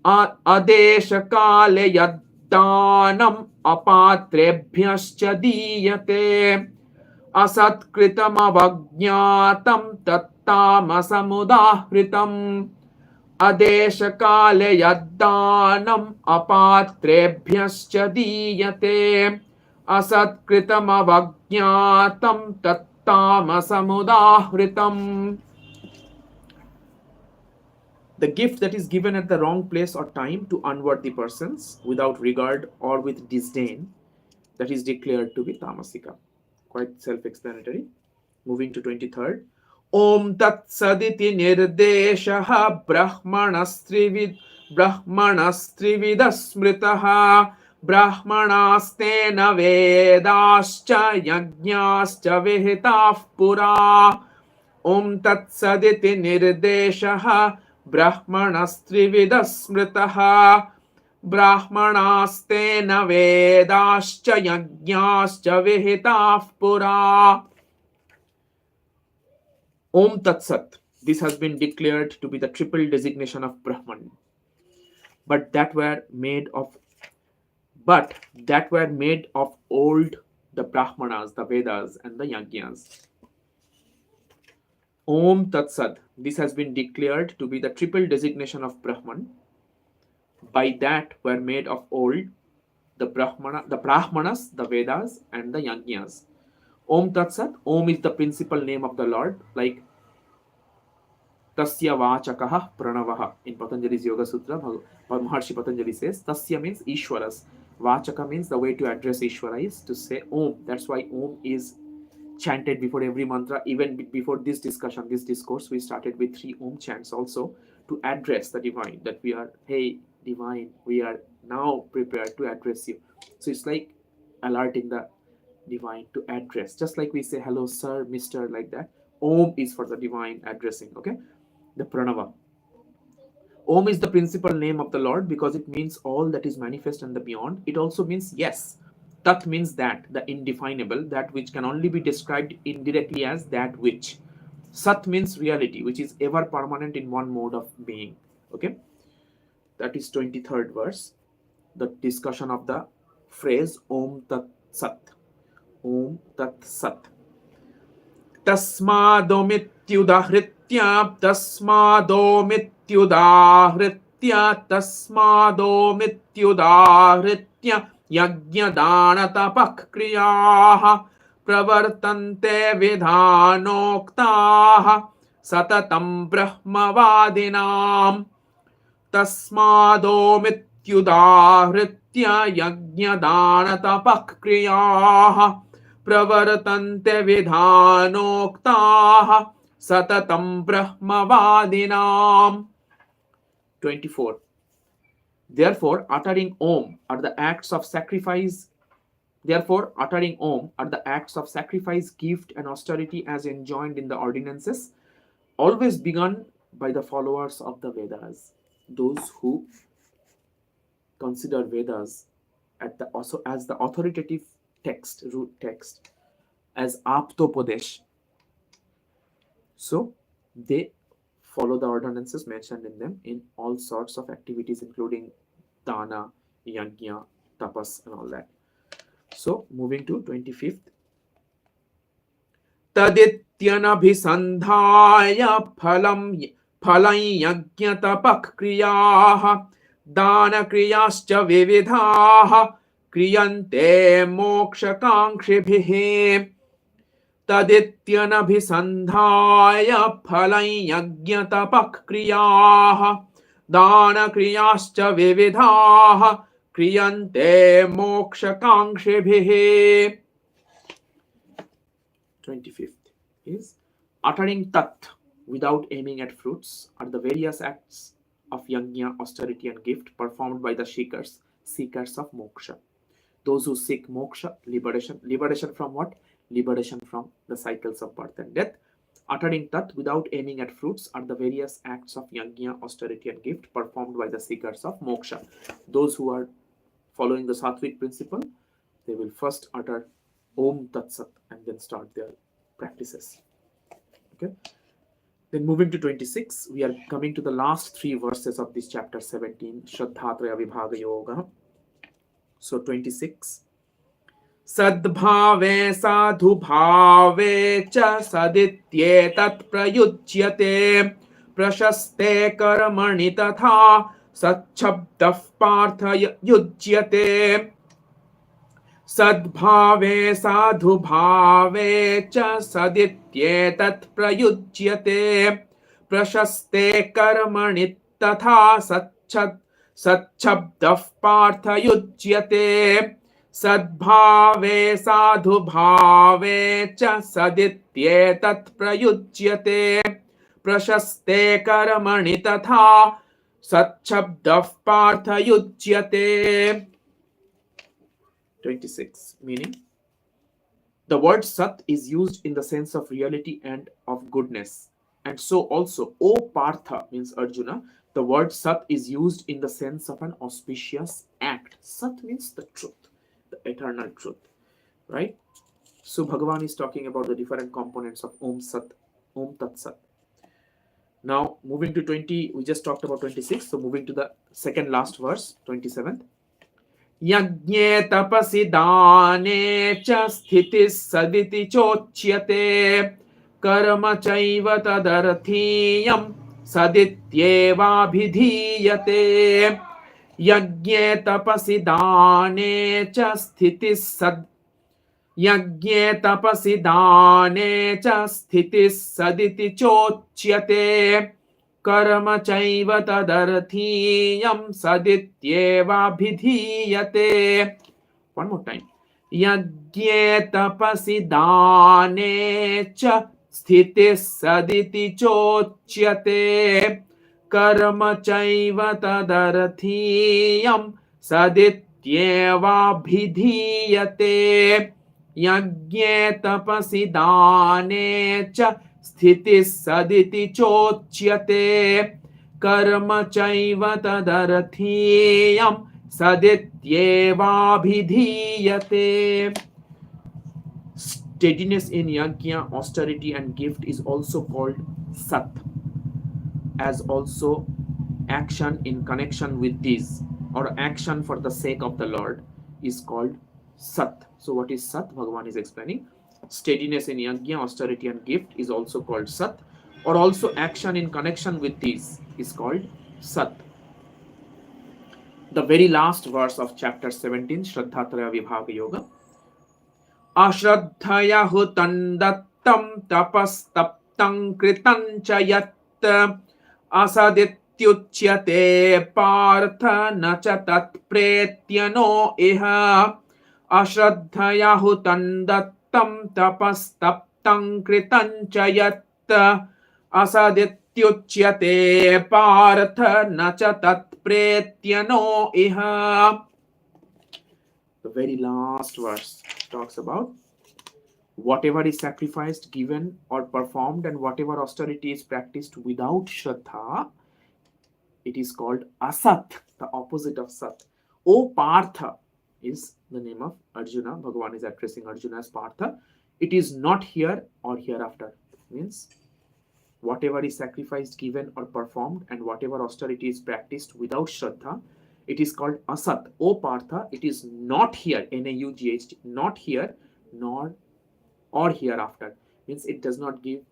काले यद्दानम् अपात्रेभ्यश्च दीयते असत्कृतमवज्ञातं तत्तामसमुदाहृतम् अदेश काले यद्दानम् अपात्रेभ्यश्च दीयते असत्कृतमवज्ञातं तत्तामसमुदाहृतम्. The gift that is given at the wrong place or time to unworthy persons without regard or with disdain, that is declared to be tamasika. Quite self-explanatory. Moving to 23rd. Om tat saditi nirdeshaha brahmanastrividasmritaha brahmanastena vedascha yajnascha vihitah pura. Om tat saditi nirdeshaha brahmanastrividasmritaha brahmanastena vedascha yajnascha vihitah pura. Om Tat Sat. This has been declared to be the triple designation of Brahman. But that were made of old the Brahmanas, the Vedas, and the Yajnas. Om Tat Sat. This has been declared to be the triple designation of Brahman. By that were made of old the Brahmanas, the Vedas, and the Yajnas. Om Tat Sat. Om is the principal name of the Lord, like Tasya Vachakaha Pranavaha. In Patanjali's Yoga Sutra, Maharshi Patanjali says, Tasya means Ishwaras. Vachaka means the way to address Ishwara is to say Om. That's why Om is chanted before every mantra. Even before this discussion, this discourse, we started with 3 Om chants also to address the divine. That we are, hey, divine, we are now prepared to address you. So it's like alerting the divine to address. Just like we say hello, sir, mister, like that. Om is for the divine addressing, okay? The pranava. Om is the principal name of the Lord because it means all that is manifest and the beyond. It also means yes. Tat means that, the indefinable, that which can only be described indirectly as that which. Sat means reality, which is ever permanent in one mode of being. Okay? That is 23rd verse. The discussion of the phrase Om Tat Sat. Om Tat Sat. तस्मादोमित्युदाहृत्य यज्ञदानतपःक्रियाः प्रवर्तन्ते विधानोक्ताः सततं ब्रह्मवादिनाम्. तस्मादोमित्युदाहृत्य यज्ञदानतपःक्रियाः प्रवर्तन्ते विधानोक्ताः सततं ब्रह्मवादिनाम्. 24. Therefore, uttering Om are the acts of sacrifice. Gift, and austerity as enjoined in the ordinances, always begun by the followers of the Vedas, those who consider Vedas also as the authoritative text, root text, as aptopadesh. So they follow the ordinances mentioned in them in all sorts of activities, including dana, yajna, tapas, and all that. So moving to 25th. तदित्यनभिसन्धाय फलं यज्ञतपःक्रियाः दानक्रियाश्च विविधाः क्रियन्ते मोक्षकाङ्क्षिभिः. तदित्यनभिसन्धाय फलं यज्ञतपःक्रियाः दानक्रियाश्च विविधाः क्रियन्ते मोक्षकाङ्क्षिभिः. 25th is uttering tat without aiming at fruits are the various acts of yajna, austerity, and gift performed by the seekers, seekers of moksha. Those who seek moksha, liberation. Liberation from what? Liberation from the cycles of birth and death. Uttering tat without aiming at fruits are the various acts of yajna, austerity, and gift performed by the seekers of moksha. Those who are following the Sattvic principle, they will first utter Om Tat Sat and then start their practices. Okay. Then moving to 26, we are coming to the last three verses of this chapter 17, Shraddhatraya Vibhaga Yoga. So 26. Sadbhave sadhu bhave cha sadityetat prayujyate prashaste karmani tatha satchabdaf partha yujyate. Sadbhave sadhu bhave cha sadityetat prayujyate prashaste karmani tatha satchabdaf partha yujyate. Sadbhave sadhu bhave cha sadityetat prayujyate prashaste karmani tatha satchabdaf partha yujyate. 26. Meaning, the word Sat is used in the sense of reality and of goodness. And so also, O Partha means Arjuna, the word Sat is used in the sense of an auspicious act. Sat means the truth, the eternal truth, right? So Bhagavan is talking about the different components of Om Sat, Om Tat Sat. Now moving to 20, we just talked about 26. So moving to the second last verse, 27th. Yajne tapasi dane cha sthiti saditi chocyate karma chaiva tadarthiyam sadityeva bhidhiyate. Yajne tapasi dane cha sthiti sad Yajne tapasi dane cha sthiti saditi chocyate karma chaiva tadarthiyam sadityeva bhidhiyate. One more time. Yajne tapasi dane cha sthiti saditi chocyate karma chaiva tadarthiyam sadityeva bhidhiyate. Yajne tapasi dane cha sthiti saditi chocyate karma chaiva tadarthiyam sadityeva bhidhiyate. Steadiness in yajna, austerity, and gift is also called Sat, as also action in connection with these, or action for the sake of the Lord, is called Sat. So what is Sat? Bhagavan is explaining. Steadiness in yajna, austerity, and gift is also called Sat, or also action in connection with these is called Sat. The very last verse of chapter 17, Shraddhatraya Vibhaga Yoga. Ashraddhaya hutan dattam tapastaptam kritam cha yat asadityuchyate partha na cha tat pretyano iha. Ashraddhaya hutan dattam tapastaptam kritam cha yat asadityuchyate partha na cha tat pretyano iha. The very last verse talks about whatever is sacrificed, given, or performed, and whatever austerity is practiced without Shraddha, it is called Asat, the opposite of Sat. O Partha is the name of Arjuna. Bhagavan is addressing Arjuna as Partha. It is not here or hereafter. Means whatever is sacrificed, given, or performed, and whatever austerity is practiced without Shraddha, it is called Asat. O Partha, it is not here, N-A-U-G-H-T, not here, nor or hereafter. Means it does not give,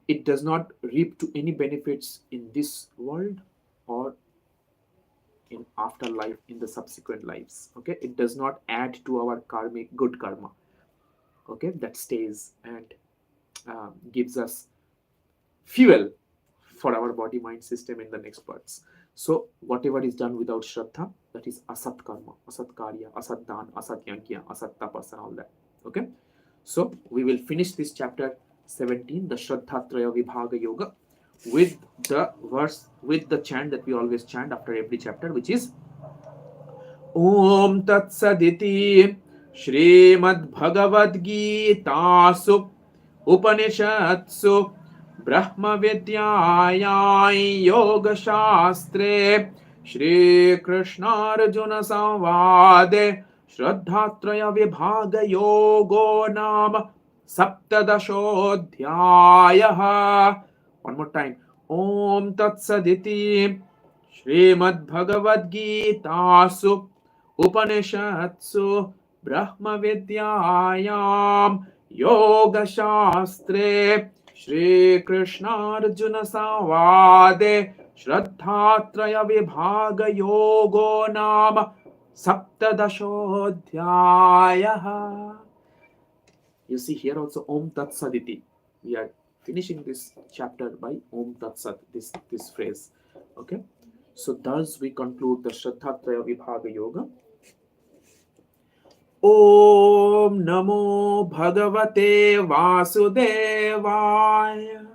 it does not reap to any benefits in this world or in afterlife, in the subsequent lives. Okay, it does not add to our karmic good karma. Okay, that stays and gives us fuel for our body mind system in the next parts. So whatever is done without Shraddha, that is Asat karma, Asat karya, Asat dan, Asat yajna, Asat tapas, and all that. Okay, so we will finish this chapter 17, the Shraddhatraya Vibhaga Yoga. with the verse, with the chant that we always chant after every chapter, which is Om Tat Saditi Shrimad Bhagavad Gita Upanishatsu Brahma Vidyayai Yoga Shastre Shri Krishna Arjuna Samvade Shraddhatraya Vibhaga Yogo Nama Saptadashodhyayaha. One more time. Om Tat Saditi Shrimad Bhagavad Gita Upanishatsu Brahma Vidyayam Yoga Shastre Shri Krishna Arjuna Samvade Shraddhatraya Vibhaga Yogo Nama Saptadashodhyayaha. You see here also Om Tat Saditi. We are finishing this chapter by Om Tat Sat, this phrase. Okay. So thus we conclude the Shraddhatraya Vibhaga Yoga. Om Namo Bhagavate Vasudevaya.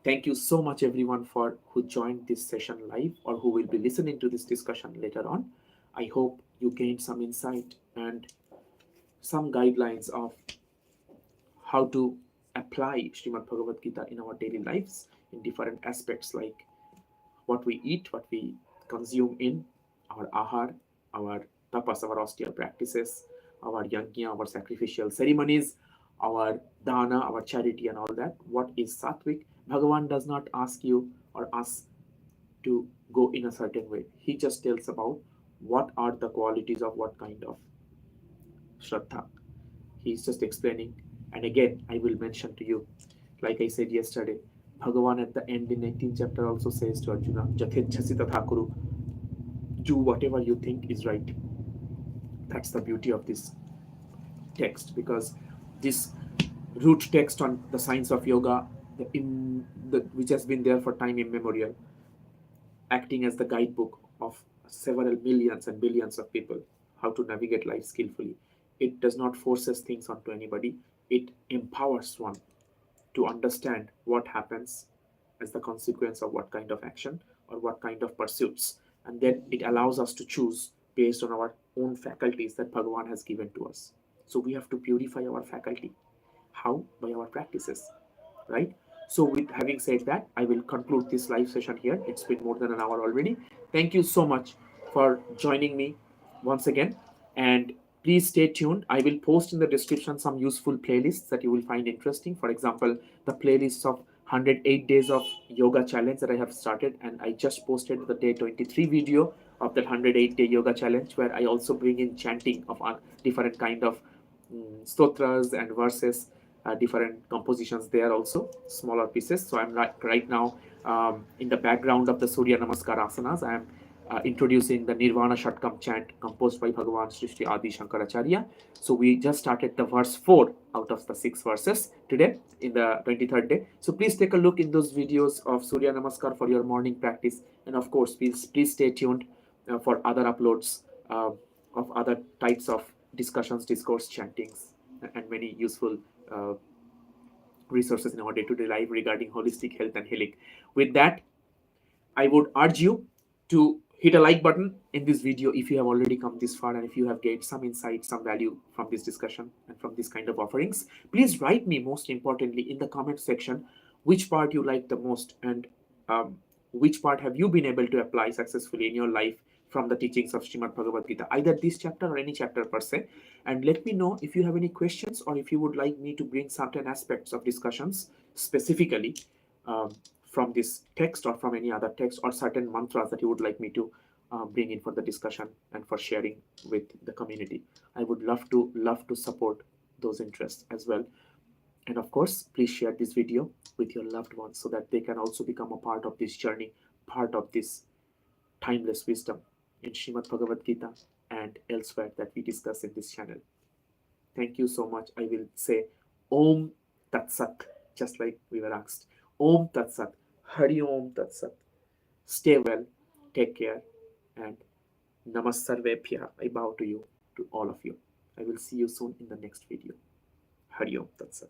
Thank you so much everyone for who joined this session live or who will be listening to this discussion later on. I hope you gained some insight and some guidelines of how to apply Shrimad Bhagavad Gita in our daily lives in different aspects like what we eat, what we consume in our ahar, our tapas, our austere practices, our yajna, our sacrificial ceremonies, our dana, our charity, and all that. What is sattvic? Bhagavan does not ask you or us to go in a certain way. He just tells about what are the qualities of what kind of shraddha. He's just explaining. And again, I will mention to you, like I said yesterday, Bhagavan at the end in 19th chapter also says to Arjuna, Jathechasi tatha kuru, do whatever you think is right. That's the beauty of this text, because this root text on the science of yoga, which has been there for time immemorial, acting as the guidebook of several millions and billions of people, how to navigate life skillfully. It does not forces things onto anybody. It empowers one to understand what happens as the consequence of what kind of action or what kind of pursuits. And then it allows us to choose based on our own faculties that Bhagavan has given to us. So we have to purify our faculty. How? By our practices, right? So with having said that, I will conclude this live session here. It's been more than an hour already. Thank you so much for joining me once again, and please stay tuned. I will post in the description some useful playlists that you will find interesting. For example, the playlists of 108 days of yoga challenge that I have started, and I just posted the day 23 video of that 108-day yoga challenge, where I also bring in chanting of different kind of stotras and verses, different compositions there also, smaller pieces. So I'm right now in the background of the Surya Namaskar asanas. I am introducing the Nirvana Shatkam chant composed by Bhagavan Srishti Adi Shankaracharya. So we just started the verse 4 out of the 6 verses today in the 23rd day. So please take a look in those videos of Surya Namaskar for your morning practice. And of course, please stay tuned for other uploads of other types of discussions, discourse, chantings, and many useful uh, resources in our day-to-day life regarding holistic health and healing. With that, I would urge you to hit a like button in this video if you have already come this far, and if you have gained some insight, some value from this discussion and from this kind of offerings. Please write me, most importantly, in the comment section, which part you like the most, and which part have you been able to apply successfully in your life from the teachings of Shrimad Bhagavad Gita, either this chapter or any chapter per se. And let me know if you have any questions, or if you would like me to bring certain aspects of discussions specifically from this text or from any other text, or certain mantras that you would like me to bring in for the discussion and for sharing with the community. I would love to support those interests as well. And of course, please share this video with your loved ones so that they can also become a part of this journey, part of this timeless wisdom in Shrimad Bhagavad Gita and elsewhere that we discuss in this channel. Thank you so much. I will say Om Tat Sat, just like we were asked. Om Tat Sat. Hari Om Tat Sat. Stay well, take care, and Namasarvebhya. I bow to you, to all of you. I will see you soon in the next video. Hari Om Tat Sat.